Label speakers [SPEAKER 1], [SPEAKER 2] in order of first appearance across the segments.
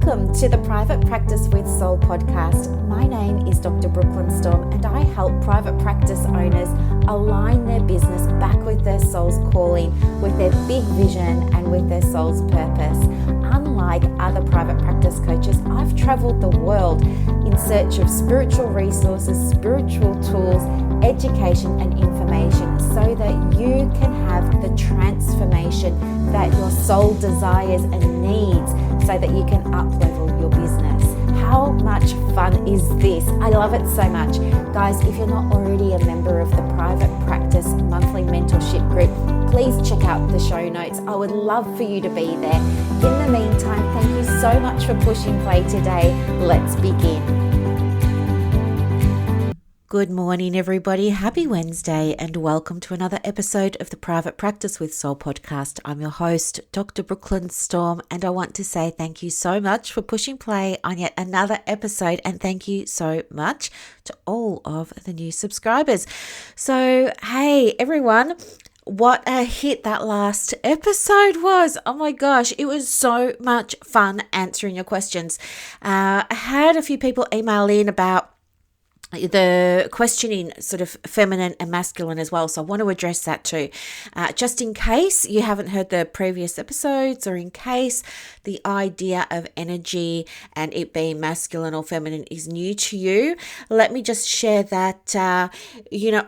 [SPEAKER 1] Welcome to the Private Practice with Soul podcast. My name is Dr. Brooklyn Storme, and I help private practice owners align their business back with their soul's calling, with their big vision and with their soul's purpose. Unlike other private practice coaches, I've traveled the world in search of spiritual resources, spiritual tools, education and information so that you can have the transformation that your soul desires and needs so that you can up-level your business. How much fun is this? I love it so much. Guys, if you're not already a member of the Private Practice Monthly Mentorship Group, please check out the show notes. I would love for you to be there. In the meantime, thank you so much for pushing play today. Let's begin. Good morning, everybody. Happy Wednesday and welcome to another episode of the Private Practice with Soul podcast. I'm your host, Dr. Brooklyn Storme, and I want to say thank you so much for pushing play on yet another episode, and thank you so much to all of the new subscribers. So, hey, everyone. What a hit that last episode was. Oh my gosh, it was so much fun answering your questions. I had a few people email in about the questioning sort of feminine and masculine as well. So I want to address that too. Just in case you haven't heard the previous episodes, or in case the idea of energy and it being masculine or feminine is new to you, let me just share that,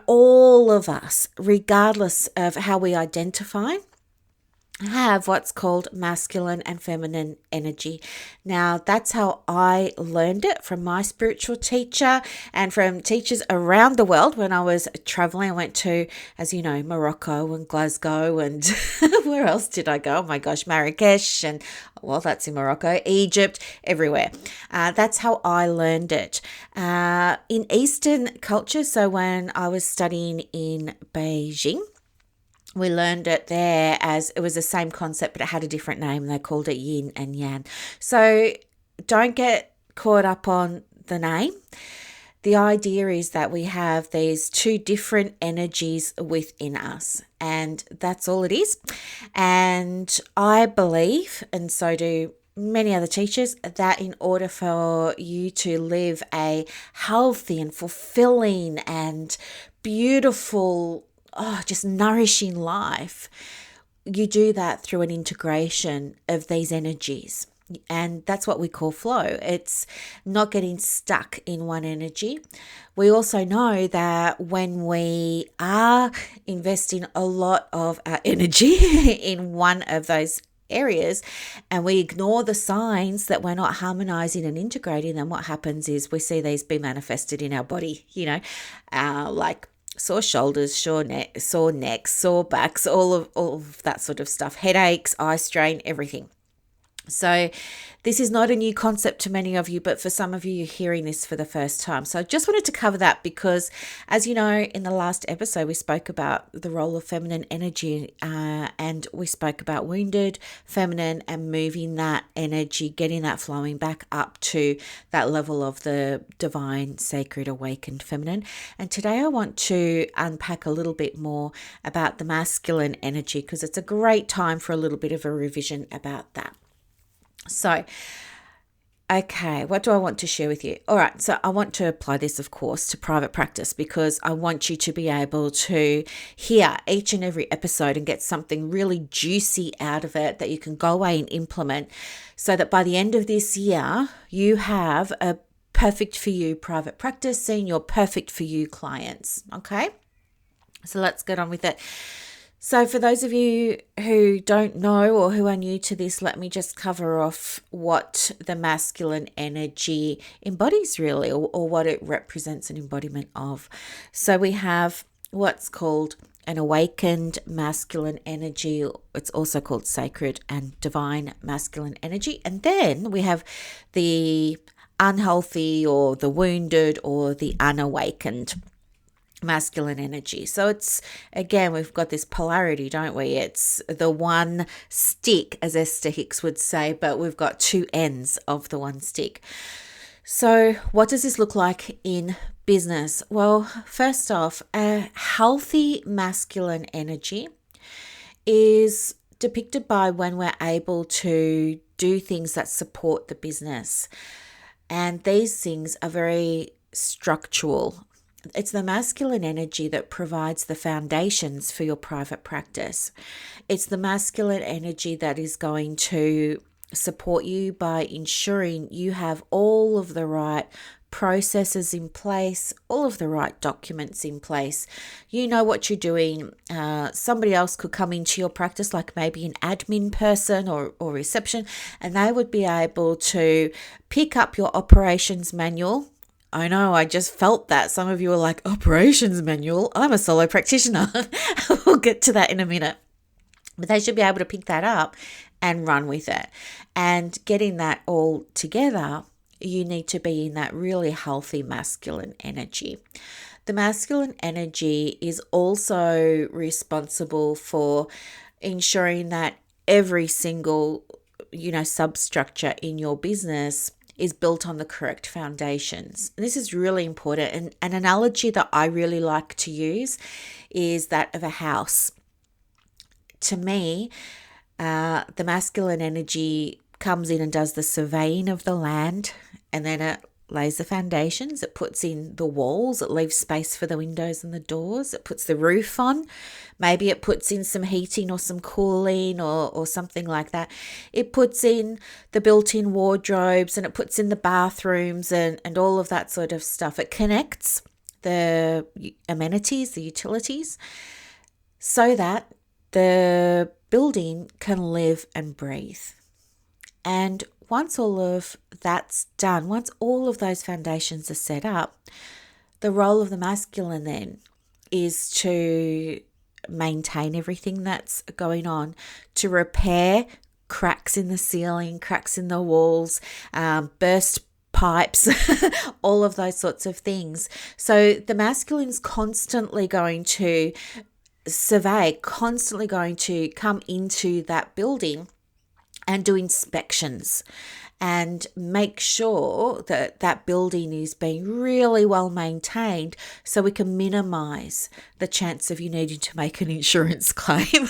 [SPEAKER 1] all of us, regardless of how we identify, have what's called masculine and feminine energy. Now, that's how I learned it from my spiritual teacher and from teachers around the world when I was traveling. I went to, as you know, Morocco and Glasgow and where else did I go? Oh my gosh, Marrakesh and, well, that's in Morocco, Egypt, everywhere. That's how I learned it. In Eastern culture, so when I was studying in Beijing, we learned it there as it was the same concept, but it had a different name. They called it yin and yang. So don't get caught up on the name. The idea is that we have these two different energies within us, and that's all it is. And I believe, and so do many other teachers, that in order for you to live a healthy and fulfilling and beautiful, just nourishing life, you do that through an integration of these energies. And that's what we call flow. It's not getting stuck in one energy. We also know that when we are investing a lot of our energy in one of those areas and we ignore the signs that we're not harmonizing and integrating them, what happens is we see these be manifested in our body, like sore shoulders, sore necks, sore backs, all of that sort of stuff, headaches, eye strain, everything. So this is not a new concept to many of you, but for some of you, you're hearing this for the first time. So I just wanted to cover that because, as you know, in the last episode, we spoke about the role of feminine energy and we spoke about wounded feminine and moving that energy, getting that flowing back up to that level of the divine, sacred, awakened feminine. And today I want to unpack a little bit more about the masculine energy because it's a great time for a little bit of a revision about that. So, okay, what do I want to share with you? All right, so I want to apply this, of course, to private practice because I want you to be able to hear each and every episode and get something really juicy out of it that you can go away and implement so that by the end of this year, you have a perfect for you private practice, seeing your perfect for you clients, okay? So let's get on with it. So for those of you who don't know or who are new to this, let me just cover off what the masculine energy embodies really, or what it represents an embodiment of. So we have what's called an awakened masculine energy. It's also called sacred and divine masculine energy. And then we have the unhealthy or the wounded or the unawakened masculine energy. So it's, again, we've got this polarity, don't we? It's the one stick, as Esther Hicks would say, but we've got two ends of the one stick. So what does this look like in business? Well, first off, a healthy masculine energy is depicted by when we're able to do things that support the business. And these things are very structural. It's the masculine energy that provides the foundations for your private practice. It's the masculine energy that is going to support you by ensuring you have all of the right processes in place, all of the right documents in place. You know what you're doing. Somebody else could come into your practice, like maybe an admin person or reception, and they would be able to pick up your operations manual. I know, I just felt that. Some of you are like, operations manual? I'm a solo practitioner. We'll get to that in a minute. But they should be able to pick that up and run with it. And getting that all together, you need to be in that really healthy masculine energy. The masculine energy is also responsible for ensuring that every single, substructure in your business is built on the correct foundations. This is really important. And an analogy that I really like to use is that of a house. To me, the masculine energy comes in and does the surveying of the land, and then it lays the foundations, it puts in the walls, it leaves space for the windows and the doors, it puts the roof on, maybe it puts in some heating or some cooling or something like that. It puts in the built-in wardrobes, and it puts in the bathrooms and all of that sort of stuff. It connects the amenities, the utilities, so that the building can live and breathe. And once all of that's done, once all of those foundations are set up, the role of the masculine then is to maintain everything that's going on, to repair cracks in the ceiling, cracks in the walls, burst pipes, all of those sorts of things. So the masculine's constantly going to survey, constantly going to come into that building and do inspections and make sure that that building is being really well maintained, so we can minimize the chance of you needing to make an insurance claim.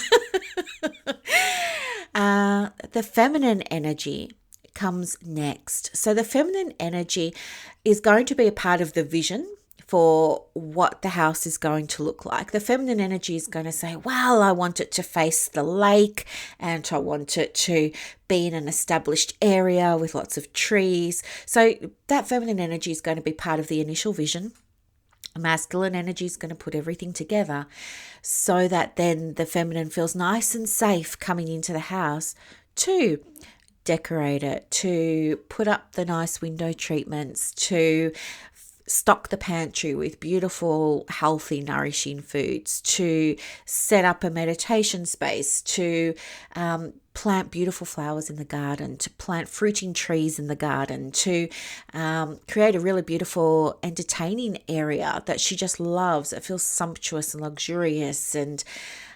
[SPEAKER 1] The feminine energy comes next. So the feminine energy is going to be a part of the vision for what the house is going to look like. The feminine energy is going to say, well, I want it to face the lake, and I want it to be in an established area with lots of trees. So that feminine energy is going to be part of the initial vision. Masculine energy is going to put everything together so that then the feminine feels nice and safe coming into the house to decorate it, to put up the nice window treatments, to stock the pantry with beautiful, healthy, nourishing foods, to set up a meditation space, to plant beautiful flowers in the garden, to plant fruiting trees in the garden, to create a really beautiful, entertaining area that she just loves. It feels sumptuous and luxurious, and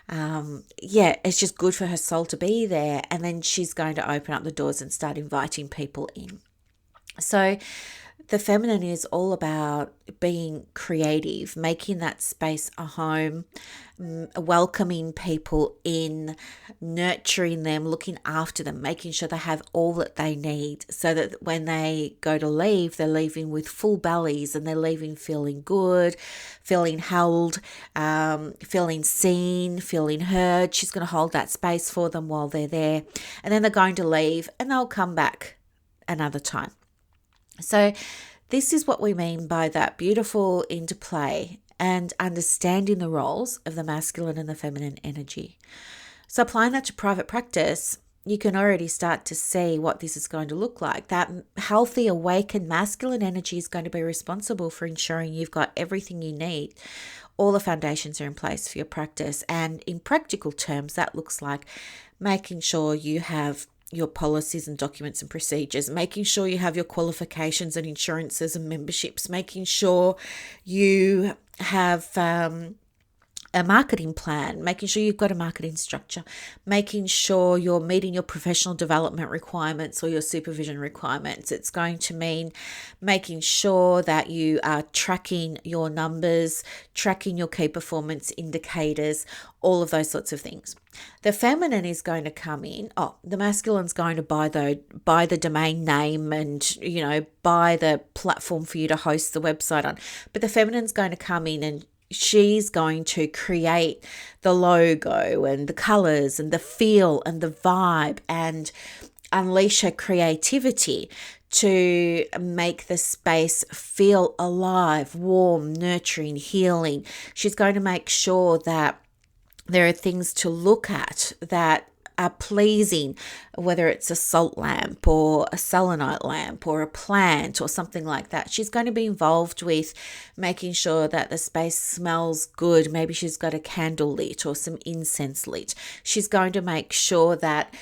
[SPEAKER 1] it's just good for her soul to be there. And then she's going to open up the doors and start inviting people in. So the feminine is all about being creative, making that space a home, welcoming people in, nurturing them, looking after them, making sure they have all that they need, so that when they go to leave, they're leaving with full bellies and they're leaving feeling good, feeling held, feeling seen, feeling heard. She's going to hold that space for them while they're there. And then they're going to leave and they'll come back another time. So this is what we mean by that beautiful interplay and understanding the roles of the masculine and the feminine energy. So applying that to private practice, you can already start to see what this is going to look like. That healthy, awakened masculine energy is going to be responsible for ensuring you've got everything you need. All the foundations are in place for your practice. And in practical terms, that looks like making sure you have your policies and documents and procedures, making sure you have your qualifications and insurances and memberships, making sure you have a marketing plan, making sure you've got a marketing structure, making sure you're meeting your professional development requirements or your supervision requirements. It's going to mean making sure that you are tracking your numbers, tracking your key performance indicators, all of those sorts of things. The feminine is going to come in. The masculine's going to buy the domain name and, buy the platform for you to host the website on. But the feminine's going to come in and she's going to create the logo and the colors and the feel and the vibe and unleash her creativity to make the space feel alive, warm, nurturing, healing. She's going to make sure that there are things to look at that are pleasing, whether it's a salt lamp or a selenite lamp or a plant or something like that. She's going to be involved with making sure that the space smells good. Maybe she's got a candle lit or some incense lit. She's going to make sure that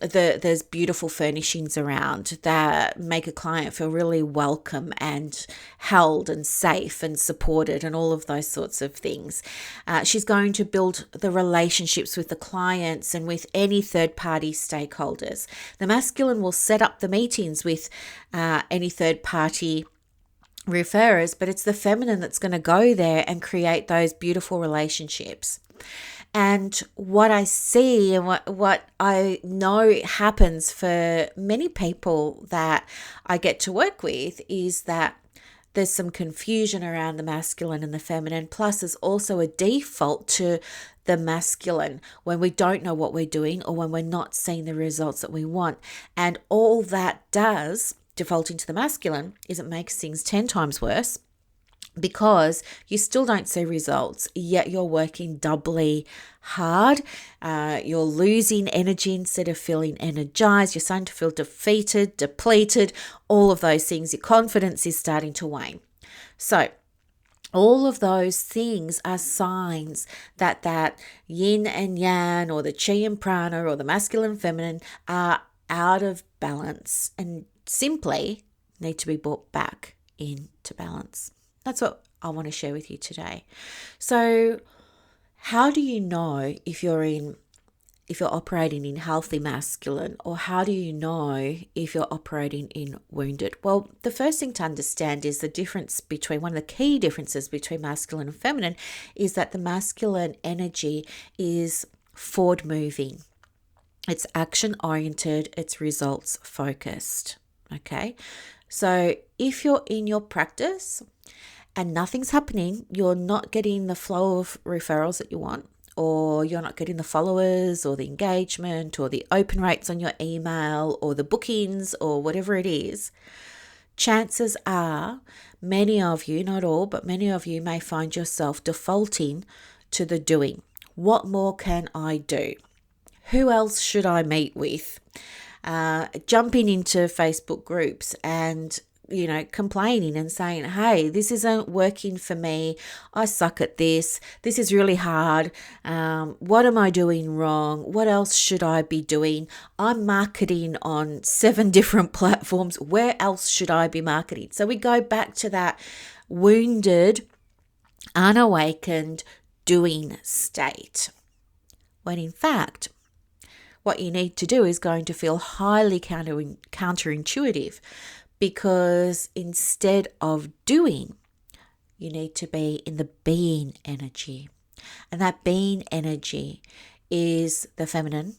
[SPEAKER 1] there's beautiful furnishings around that make a client feel really welcome and held and safe and supported and all of those sorts of things. She's going to build the relationships with the clients and with any third-party stakeholders. The masculine will set up the meetings with any third-party referrers, but it's the feminine that's going to go there and create those beautiful relationships. And what I see and what I know happens for many people that I get to work with is that there's some confusion around the masculine and the feminine. Plus, there's also a default to the masculine when we don't know what we're doing or when we're not seeing the results that we want. And all that does, defaulting to the masculine, is it makes things 10 times worse because you still don't see results, yet you're working doubly hard. You're losing energy instead of feeling energized. You're starting to feel defeated, depleted, all of those things. Your confidence is starting to wane. So all of those things are signs that yin and yang or the chi and prana or the masculine and feminine are out of balance and simply need to be brought back into balance. That's what I want to share with you today. So how do you know if you're operating in healthy masculine, or how do you know if you're operating in wounded? Well, the first thing to understand is one of the key differences between masculine and feminine is that the masculine energy is forward moving. It's action oriented, it's results focused. Okay. So if you're in your practice and nothing's happening, you're not getting the flow of referrals that you want, or you're not getting the followers or the engagement or the open rates on your email or the bookings or whatever it is, chances are many of you, not all, but many of you may find yourself defaulting to the doing. What more can I do? Who else should I meet with? Jumping into Facebook groups and complaining and saying, hey, this isn't working for me. I suck at this. This is really hard. What am I doing wrong? What else should I be doing? I'm marketing on 7 different platforms. Where else should I be marketing? So we go back to that wounded, unawakened doing state. When in fact, what you need to do is going to feel highly counterintuitive, because instead of doing, you need to be in the being energy. And that being energy is the feminine.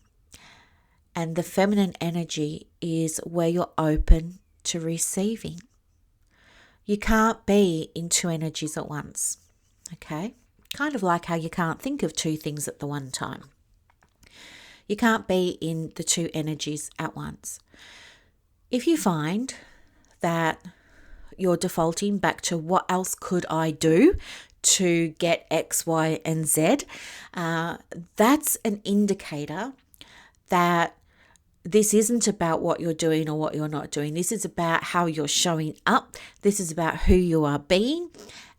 [SPEAKER 1] And the feminine energy is where you're open to receiving. You can't be in 2 energies at once. Okay? Kind of like how you can't think of 2 things at the one time. You can't be in the 2 energies at once. If you find that you're defaulting back to what else could I do to get X, Y, and Z, that's an indicator that this isn't about what you're doing or what you're not doing. This is about how you're showing up. This is about who you are being.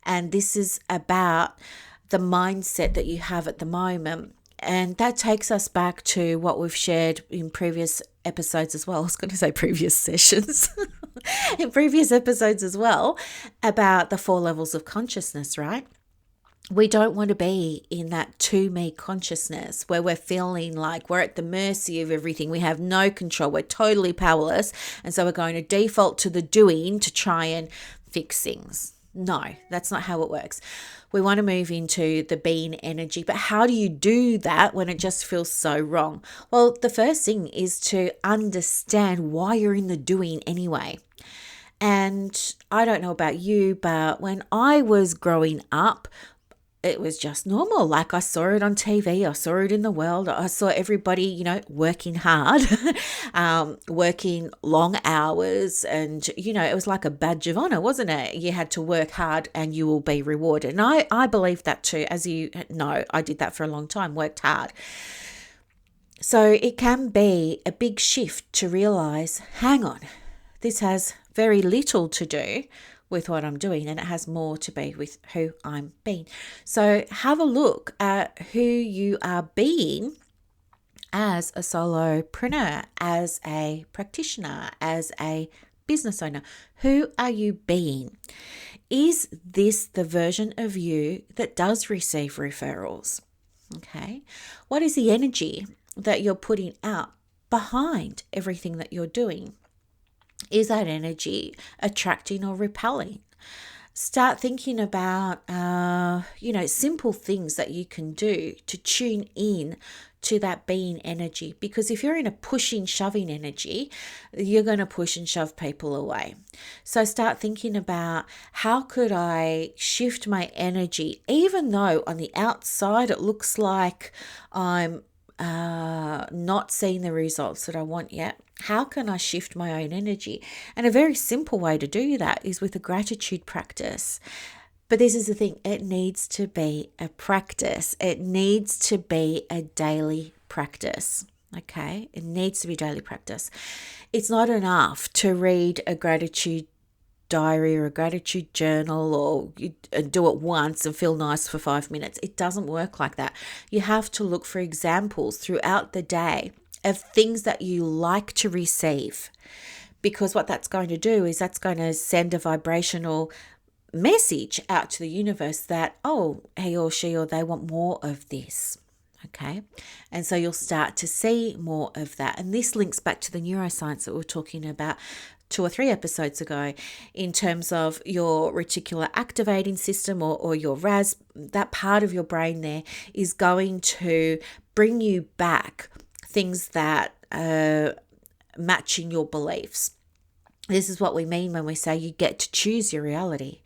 [SPEAKER 1] And this is about the mindset that you have at the moment. And that takes us back to what we've shared in previous episodes as well. I was going to say previous sessions. In previous episodes as well, about the 4 levels of consciousness, right? We don't want to be in that to me consciousness where we're feeling like we're at the mercy of everything. We have no control. We're totally powerless. And so we're going to default to the doing to try and fix things. No, that's not how it works. We want to move into the being energy. But how do you do that when it just feels so wrong? Well, the first thing is to understand why you're in the doing anyway. And I don't know about you, but when I was growing up, it was just normal. Like I saw it on TV, I saw it in the world. I saw everybody, working hard, working long hours. And, it was like a badge of honor, wasn't it? You had to work hard and you will be rewarded. And I believe that too. As you know, I did that for a long time, worked hard. So it can be a big shift to realize, hang on, this has very little to do with what I'm doing, and it has more to be with who I'm being. So have a look at who you are being as a solopreneur, as a practitioner, as a business owner. Who are you being? Is this the version of you that does receive referrals? Okay. What is the energy that you're putting out behind everything that you're doing? Is that energy attracting or repelling? Start thinking about, simple things that you can do to tune in to that being energy. Because if you're in a pushing, shoving energy, you're going to push and shove people away. So start thinking about, how could I shift my energy, even though on the outside it looks like I'm not seeing the results that I want yet. How can I shift my own energy? And a very simple way to do that is with a gratitude practice. But this is the thing, it needs to be a practice. It needs to be a daily practice. Okay? It needs to be daily practice. It's not enough to read a gratitude diary or a gratitude journal or do it once and feel nice for 5 minutes. It doesn't work like that. You have to look for examples throughout the day of things that you like to receive, because what that's going to do is that's going to send a vibrational message out to the universe that, oh, he or she or they want more of this. Okay. And so you'll start to see more of that. And this links back to the neuroscience that we were talking about 2 or 3 episodes ago, in terms of your reticular activating system or your RAS. That part of your brain there is going to bring you back things that are matching your beliefs. This is what we mean when we say you get to choose your reality.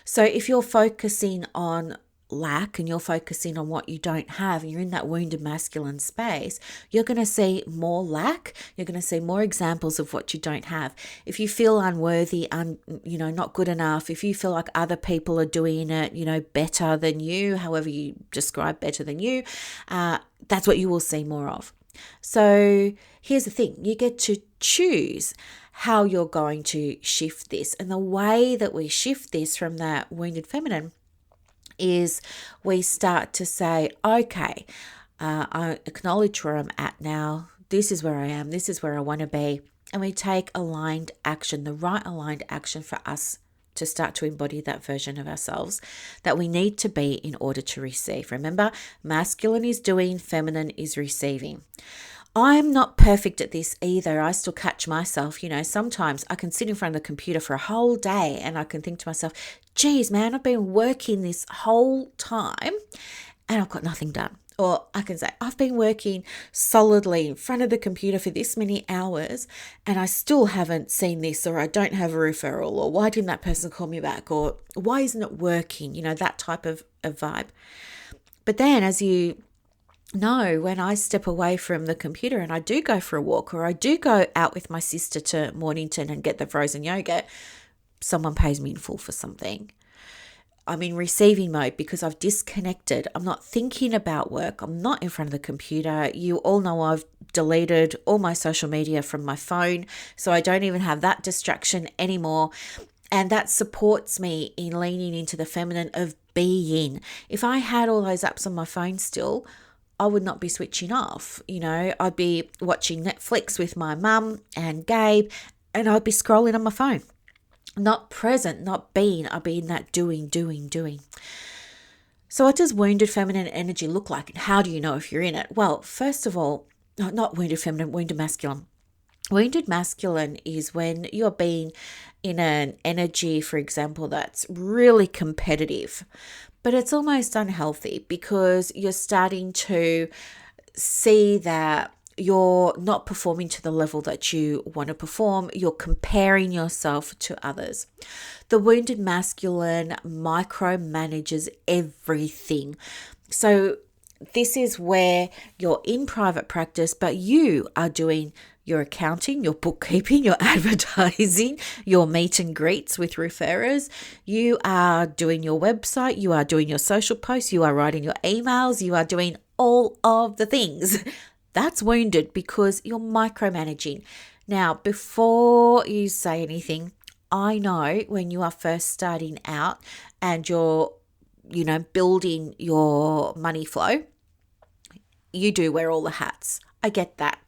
[SPEAKER 1] So if you're focusing on lack and you're focusing on what you don't have, and you're in that wounded masculine space, you're going to see more lack. You're going to see more examples of what you don't have. If you feel unworthy, not good enough, if you feel like other people are doing it, better than you, however you describe better than you, that's what you will see more of. So here's the thing, you get to choose how you're going to shift this. And the way that we shift this from that wounded feminine is we start to say, okay, I acknowledge where I'm at now. This is where I am. This is where I want to be. And we take aligned action, the right aligned action for us to start to embody that version of ourselves that we need to be in order to receive. Remember, masculine is doing, feminine is receiving. I'm not perfect at this either. I still catch myself, sometimes I can sit in front of the computer for a whole day and I can think to myself, geez, man, I've been working this whole time and I've got nothing done. Or I can say, I've been working solidly in front of the computer for this many hours and I still haven't seen this, or I don't have a referral, or why didn't that person call me back, or why isn't it working? That type of vibe. But then, as you know, when I step away from the computer and I do go for a walk, or I do go out with my sister to Mornington and get the frozen yogurt, someone pays me in full for something. I'm in receiving mode because I've disconnected. I'm not thinking about work. I'm not in front of the computer. You all know I've deleted all my social media from my phone, so I don't even have that distraction anymore. And that supports me in leaning into the feminine of being. If I had all those apps on my phone still, I would not be switching off. I'd be watching Netflix with my mum and Gabe, and I'd be scrolling on my phone. Not present, not being. I'd be in that doing. So what does wounded feminine energy look like? And how do you know if you're in it? Well, first of all, not wounded feminine, wounded masculine. Wounded masculine is when you're being in an energy, for example, that's really competitive, but it's almost unhealthy because you're starting to see that you're not performing to the level that you want to perform. You're comparing yourself to others. The wounded masculine micromanages everything. So this is where you're in private practice, but you are doing your accounting, your bookkeeping, your advertising, your meet and greets with referrers. You are doing your website, you are doing your social posts, you are writing your emails, you are doing all of the things. That's wounded because you're micromanaging. Now, before you say anything, I know when you are first starting out and you're building your money flow, you do wear all the hats. I get that.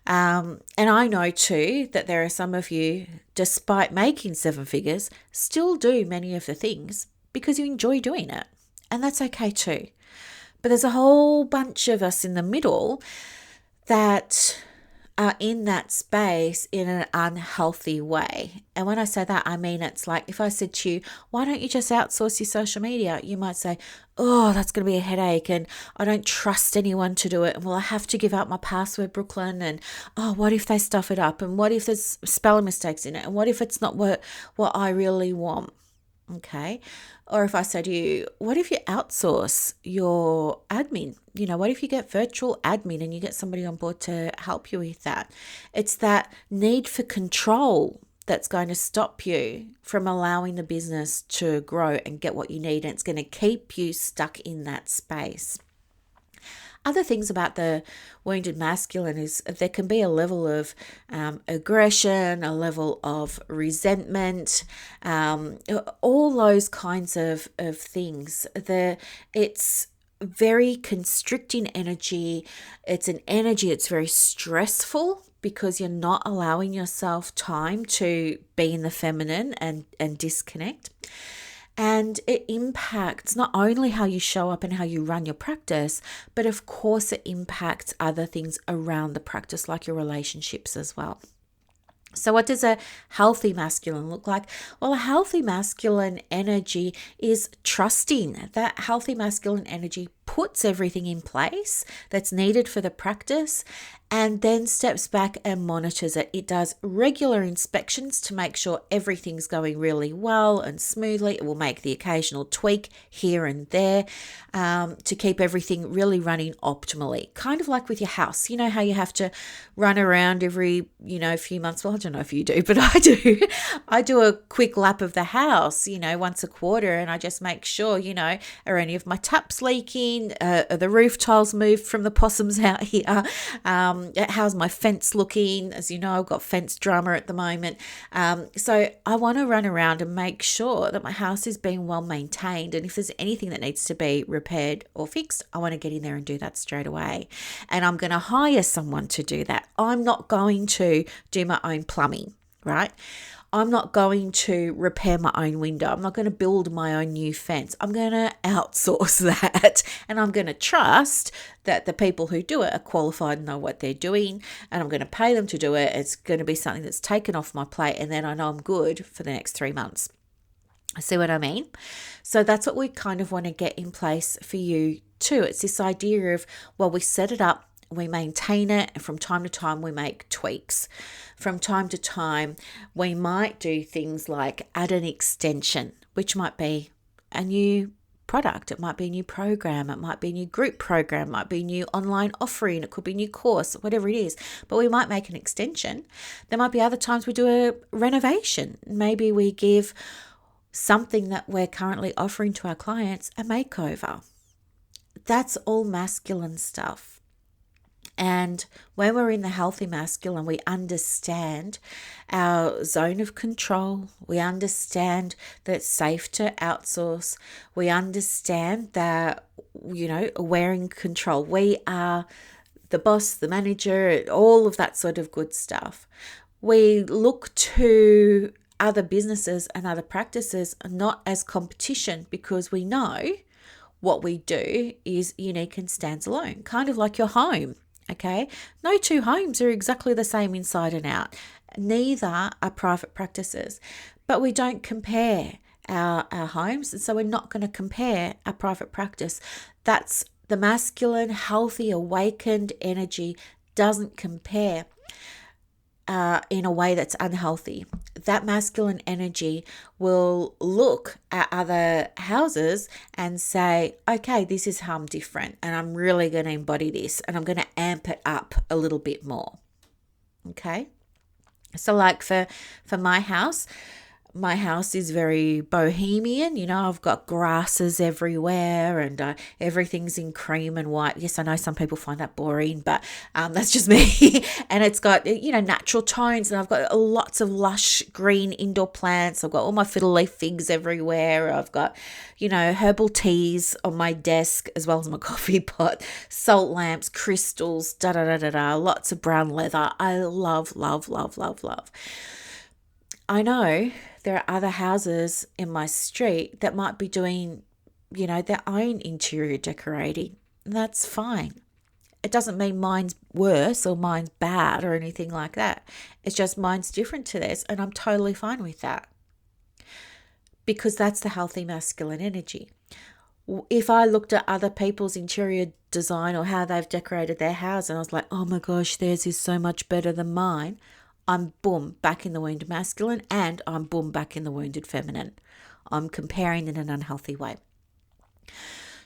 [SPEAKER 1] And I know too that there are some of you, despite making 7 figures, still do many of the things because you enjoy doing it. And that's okay too. But there's a whole bunch of us in the middle that are in that space in an unhealthy way. And when I say that, I mean it's like if I said to you, why don't you just outsource your social media? You might say, oh, that's going to be a headache and I don't trust anyone to do it. And well, I have to give out my password, Brooklyn. And oh, what if they stuff it up? And what if there's spelling mistakes in it? And what if it's not what I really want? Okay. Or if I say to you, what if you outsource your admin? What if you get virtual admin and you get somebody on board to help you with that? It's that need for control that's going to stop you from allowing the business to grow and get what you need. And it's going to keep you stuck in that space. Other things about the wounded masculine is there can be a level of aggression, a level of resentment, all those kinds of things. It's very constricting energy. It's an energy that's very stressful because you're not allowing yourself time to be in the feminine and disconnect. And it impacts not only how you show up and how you run your practice, but of course it impacts other things around the practice, like your relationships as well. So what does a healthy masculine look like? Well, a healthy masculine energy is trusting. That healthy masculine energy puts everything in place that's needed for the practice and then steps back and monitors it. It does regular inspections to make sure everything's going really well and smoothly. It will make the occasional tweak here and there to keep everything really running optimally. Kind of like with your house. You know how you have to run around every, few months. Well, I don't know if you do, but I do. I do a quick lap of the house, once a quarter, and I just make sure, are any of my taps leaking? Are the roof tiles moved from the possums out here? How's my fence looking? As you know, I've got fence drama at the moment. So I want to run around and make sure that my house is being well maintained. And if there's anything that needs to be repaired or fixed, I want to get in there and do that straight away. And I'm going to hire someone to do that. I'm not going to do my own plumbing, right? I'm not going to repair my own window. I'm not going to build my own new fence. I'm going to outsource that. And I'm going to trust that the people who do it are qualified and know what they're doing. And I'm going to pay them to do it. It's going to be something that's taken off my plate. And then I know I'm good for the next 3 months. See what I mean? So that's what we kind of want to get in place for you too. It's this idea of, well, we set it up, we maintain it, and from time to time we make tweaks. From time to time we might do things like add an extension, which might be a new product, it might be a new program, it might be a new group program, it might be a new online offering, it could be a new course, whatever it is. But we might make an extension. There might be other times we do a renovation. Maybe we give something that we're currently offering to our clients a makeover. That's all masculine stuff. And when we're in the healthy masculine, we understand our zone of control. We understand that it's safe to outsource. We understand that, we're in control. We are the boss, the manager, all of that sort of good stuff. We look to other businesses and other practices not as competition because we know what we do is unique and stands alone, kind of like your home. Okay, no two homes are exactly the same inside and out. Neither are private practices, but we don't compare our homes, and so we're not going to compare our private practice. That's the masculine, healthy, awakened energy doesn't compare in a way that's unhealthy. That masculine energy will look at other houses and say, okay, this is how I'm different, and I'm really going to embody this, and I'm going to amp it up a little bit more. Okay. So like for my house is very bohemian. I've got grasses everywhere, and everything's in cream and white. Yes, I know some people find that boring, but that's just me. And it's got, natural tones, and I've got lots of lush green indoor plants. I've got all my fiddle leaf figs everywhere. I've got, herbal teas on my desk, as well as my coffee pot, salt lamps, crystals, lots of brown leather. I love, love, love, love, love. I know there are other houses in my street that might be doing, their own interior decorating. That's fine. It doesn't mean mine's worse or mine's bad or anything like that. It's just mine's different to theirs, and I'm totally fine with that, because that's the healthy masculine energy. If I looked at other people's interior design or how they've decorated their house and I was like, oh my gosh, theirs is so much better than mine, I'm boom, back in the wounded masculine, and I'm boom, back in the wounded feminine. I'm comparing in an unhealthy way.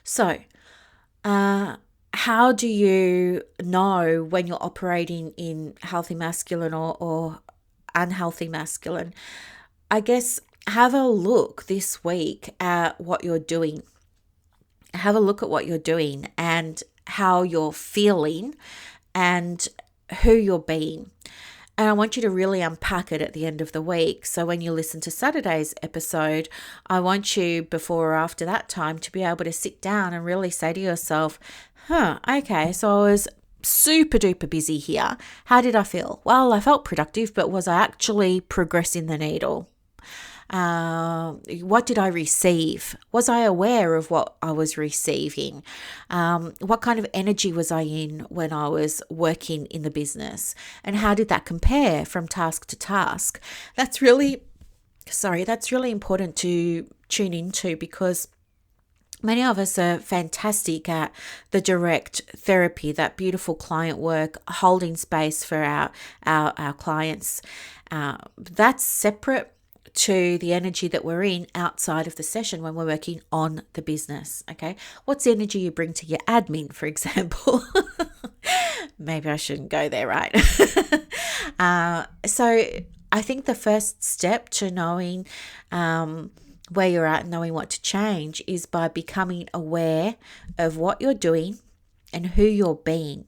[SPEAKER 1] So, how do you know when you're operating in healthy masculine or unhealthy masculine? I guess have a look this week at what you're doing. Have a look at what you're doing and how you're feeling and who you're being. And I want you to really unpack it at the end of the week. So when you listen to Saturday's episode, I want you, before or after that time, to be able to sit down and really say to yourself, okay, so I was super duper busy here. How did I feel? Well, I felt productive, but was I actually progressing the needle? What did I receive? Was I aware of what I was receiving? What kind of energy was I in when I was working in the business? And how did that compare from task to task? That's really important to tune into, because many of us are fantastic at the direct therapy, that beautiful client work, holding space for our clients. That's separate to the energy that we're in outside of the session when we're working on the business. Okay, what's the energy you bring to your admin, for example? Maybe I shouldn't go there, right? So I think the first step to knowing where you're at and knowing what to change is by becoming aware of what you're doing and who you're being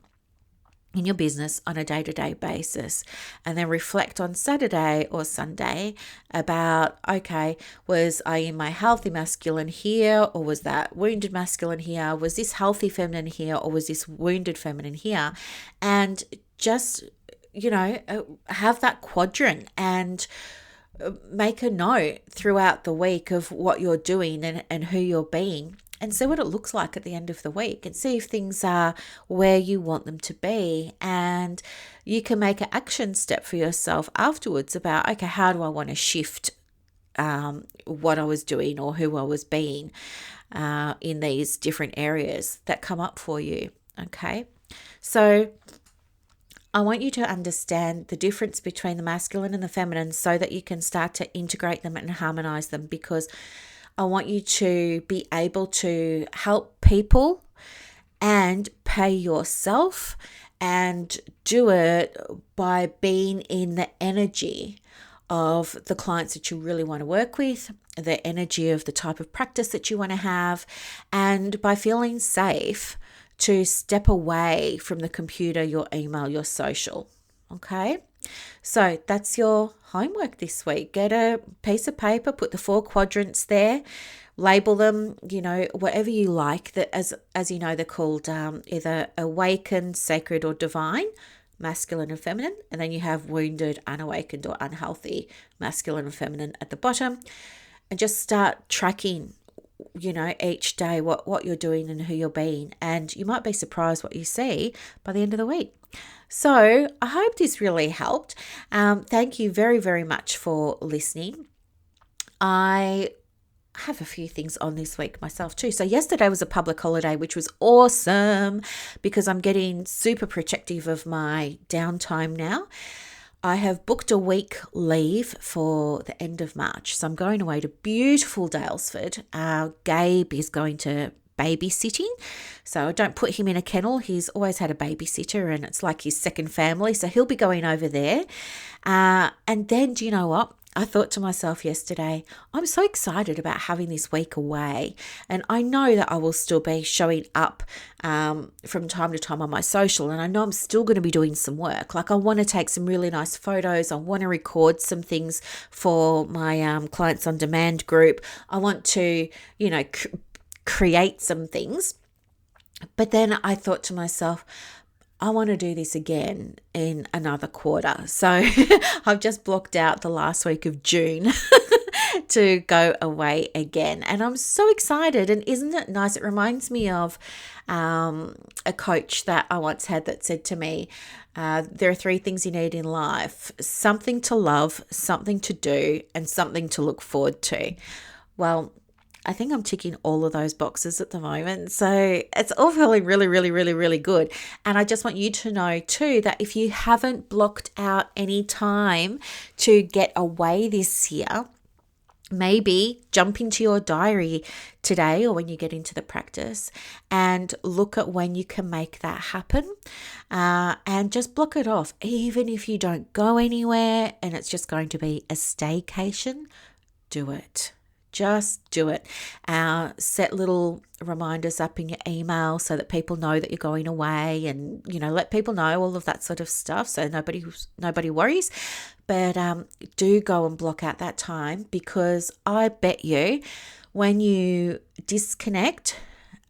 [SPEAKER 1] in your business on a day-to-day basis, and then reflect on Saturday or Sunday about, okay, was I in my healthy masculine here, or was that wounded masculine here? Was this healthy feminine here, or was this wounded feminine here? And just, have that quadrant and make a note throughout the week of what you're doing and who you're being, and see what it looks like at the end of the week, and see if things are where you want them to be. And you can make an action step for yourself afterwards about, okay, how do I want to shift what I was doing or who I was being in these different areas that come up for you. Okay, so I want you to understand the difference between the masculine and the feminine so that you can start to integrate them and harmonize them, because I want you to be able to help people and pay yourself, and do it by being in the energy of the clients that you really want to work with, the energy of the type of practice that you want to have, and by feeling safe to step away from the computer, your email, your social. Okay, so that's your homework this week. Get a piece of paper, put the 4 quadrants there, label them, whatever you like. That as you know, they're called either awakened, sacred, or divine, masculine and feminine, and then you have wounded, unawakened, or unhealthy, masculine and feminine at the bottom. And just start tracking each day what you're doing and who you're being. And you might be surprised what you see by the end of the week. So I hope this really helped. Thank you very, very much for listening. I have a few things on this week myself too. So yesterday was a public holiday, which was awesome because I'm getting super protective of my downtime now. I have booked a week leave for the end of March. So I'm going away to beautiful Daylesford. Gabe is going to babysitting. So I don't put him in a kennel. He's always had a babysitter and it's like his second family. So he'll be going over there. And then, do you know what? I thought to myself yesterday, I'm so excited about having this week away. And I know that I will still be showing up from time to time on my social. And I know I'm still going to be doing some work. Like I want to take some really nice photos. I want to record some things for my clients on demand group. I want to, create some things. But then I thought to myself, I want to do this again in another quarter. So I've just blocked out the last week of June to go away again. And I'm so excited. And isn't it nice? It reminds me of a coach that I once had that said to me, there are 3 things you need in life: something to love, something to do, and something to look forward to. Well, I think I'm ticking all of those boxes at the moment. So it's all feeling really, really, really, really good. And I just want you to know too that if you haven't blocked out any time to get away this year, maybe jump into your diary today or when you get into the practice and look at when you can make that happen, and just block it off. Even if you don't go anywhere and it's just going to be a staycation, do it. Just do it. Set little reminders up in your email so that people know that you're going away, and let people know all of that sort of stuff so nobody worries. But do go and block out that time, because I bet you when you disconnect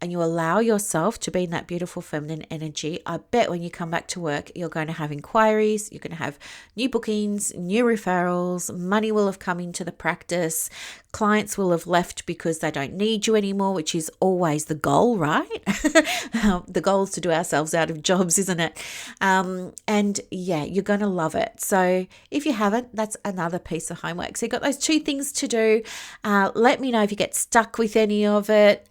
[SPEAKER 1] and you allow yourself to be in that beautiful feminine energy, I bet when you come back to work, you're going to have inquiries, you're going to have new bookings, new referrals, money will have come into the practice, clients will have left because they don't need you anymore, which is always the goal, right? The goal is to do ourselves out of jobs, isn't it? And yeah, you're going to love it. So if you haven't, that's another piece of homework. So you've got those 2 things to do. Let me know if you get stuck with any of it.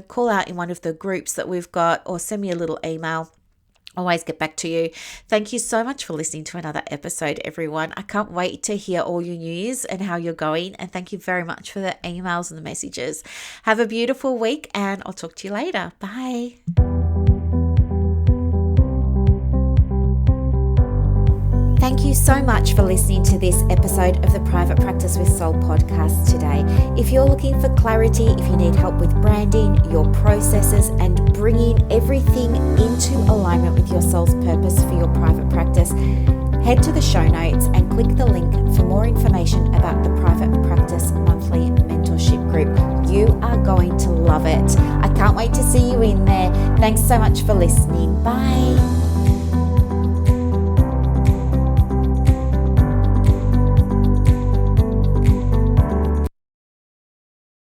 [SPEAKER 1] Call out in one of the groups that we've got, or send me a little email. Always get back to you. Thank you so much for listening to another episode, everyone. I can't wait to hear all your news and how you're going. And thank you very much for the emails and the messages. Have a beautiful week, and I'll talk to you later. Bye. Thank you so much for listening to this episode of the Private Practice with Soul podcast today. If you're looking for clarity, if you need help with branding, your processes, and bringing everything into alignment with your soul's purpose for your private practice, head to the show notes and click the link for more information about the Private Practice Monthly Mentorship Group. You are going to love it. I can't wait to see you in there. Thanks so much for listening. Bye.